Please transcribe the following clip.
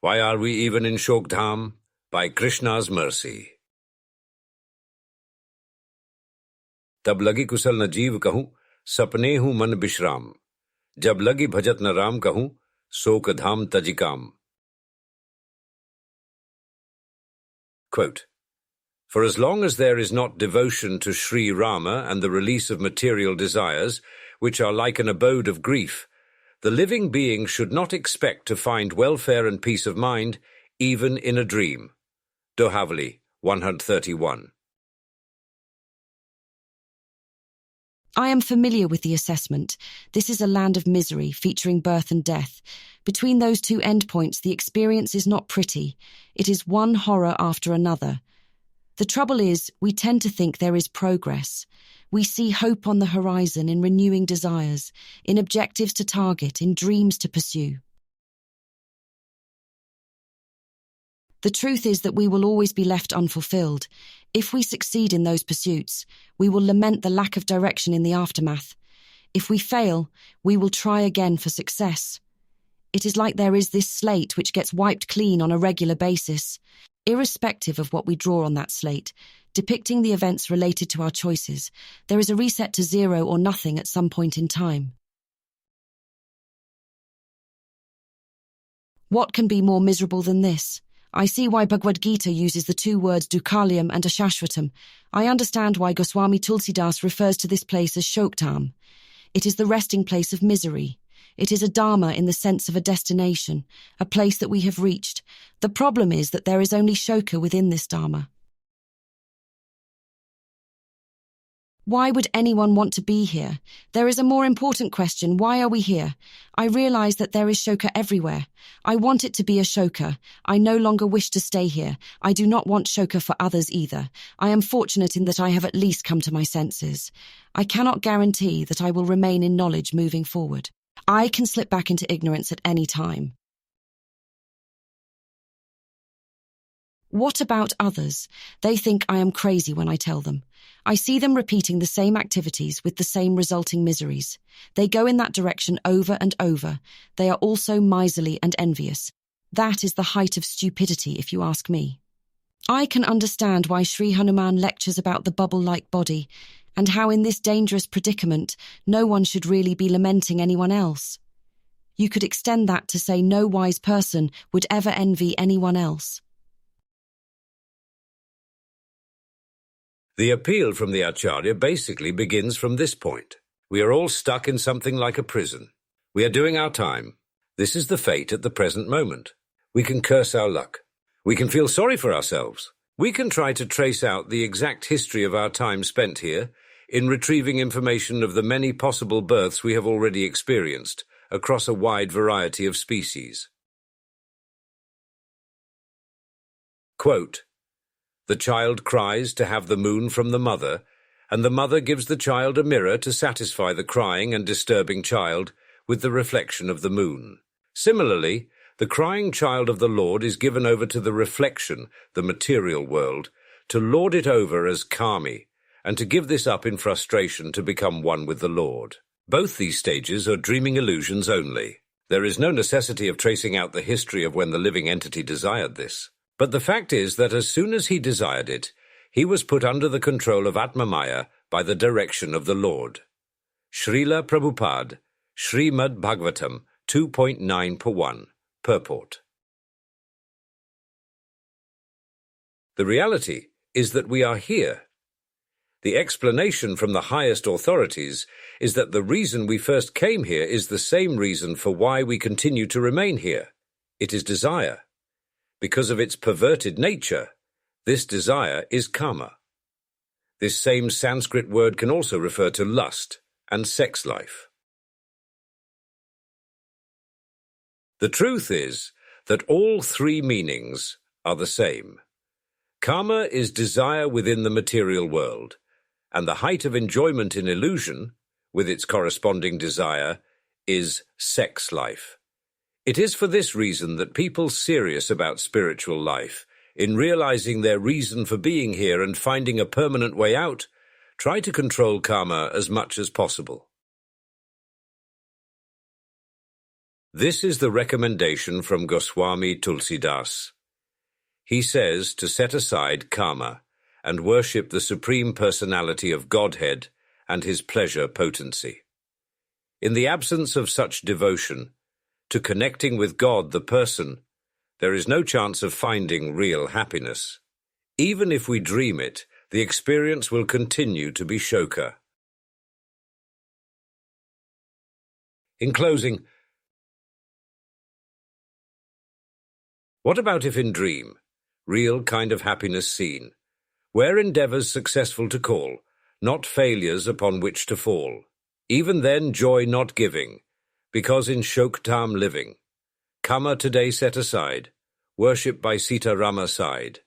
Why are we even in Shokadhama? By Krishna's mercy. तब लगी कुशल न जीव कहूं, सपने हूं मन विश्राम. जब लगी भजत न राम कहूं, शोकधाम तजिकाम. Quote, for as long as there is not devotion to Shri Rama and the release of material desires, which are like an abode of grief, the living being should not expect to find welfare and peace of mind, even in a dream. Dohavali, 131. I am familiar with the assessment. This is a land of misery, featuring birth and death. Between those two endpoints, the experience is not pretty. It is one horror after another. The trouble is, we tend to think there is progress. We see hope on the horizon in renewing desires, in objectives to target, in dreams to pursue. The truth is that we will always be left unfulfilled. If we succeed in those pursuits, we will lament the lack of direction in the aftermath. If we fail, we will try again for success. It is like there is this slate which gets wiped clean on a regular basis, irrespective of what we draw on that slate, depicting the events related to our choices. There is a reset to zero or nothing at some point in time. What can be more miserable than this? I see why Bhagavad-gita uses the two words dukkhalayam and ashashvatam. I understand why Goswami Tulsidas refers to this place as Shokadhama. It is the resting place of misery. It is a dharma in the sense of a destination, a place that we have reached. The problem is that there is only shoka within this dharma. Why would anyone want to be here? There is a more important question. Why are we here? I realize that there is shoka everywhere. I want it to be a shoka. I no longer wish to stay here. I do not want shoka for others either. I am fortunate in that I have at least come to my senses. I cannot guarantee that I will remain in knowledge moving forward. I can slip back into ignorance at any time. What about others? They think I am crazy when I tell them. I see them repeating the same activities with the same resulting miseries. They go in that direction over and over. They are also miserly and envious. That is the height of stupidity, if you ask me. I can understand why Shri Hanuman lectures about the bubble-like body, and how in this dangerous predicament, no one should really be lamenting anyone else. You could extend that to say no wise person would ever envy anyone else. The appeal from the Acharya basically begins from this point. We are all stuck in something like a prison. We are doing our time. This is the fate at the present moment. We can curse our luck. We can feel sorry for ourselves. We can try to trace out the exact history of our time spent here in retrieving information of the many possible births we have already experienced across a wide variety of species. Quote, the child cries to have the moon from the mother, and the mother gives the child a mirror to satisfy the crying and disturbing child with the reflection of the moon. Similarly, the crying child of the Lord is given over to the reflection, the material world, to lord it over as kami, and to give this up in frustration to become one with the Lord. Both these stages are dreaming illusions only. There is no necessity of tracing out the history of when the living entity desired this. But the fact is that as soon as he desired it, he was put under the control of Atma-maya by the direction of the Lord. Srila Prabhupada, Srimad Bhagavatam 2.9/1, Purport. The reality is that we are here. The explanation from the highest authorities is that the reason we first came here is the same reason for why we continue to remain here. It is desire. Because of its perverted nature, this desire is kama. This same Sanskrit word can also refer to lust and sex life. The truth is that all three meanings are the same. Kama is desire within the material world, and the height of enjoyment in illusion, with its corresponding desire, is sex life. It is for this reason that people serious about spiritual life, in realizing their reason for being here and finding a permanent way out, try to control karma as much as possible. This is the recommendation from Goswami Tulsidas. He says to set aside karma and worship the Supreme Personality of Godhead and his pleasure potency. In the absence of such devotion to connecting with God the person, there is no chance of finding real happiness. Even if we dream it, the experience will continue to be shoka. In closing, what about if in dream, real kind of happiness seen, where endeavours successful to call, not failures upon which to fall, even then joy not giving, because in Shokadhama living, karma today set aside, worship by Sita Rama side.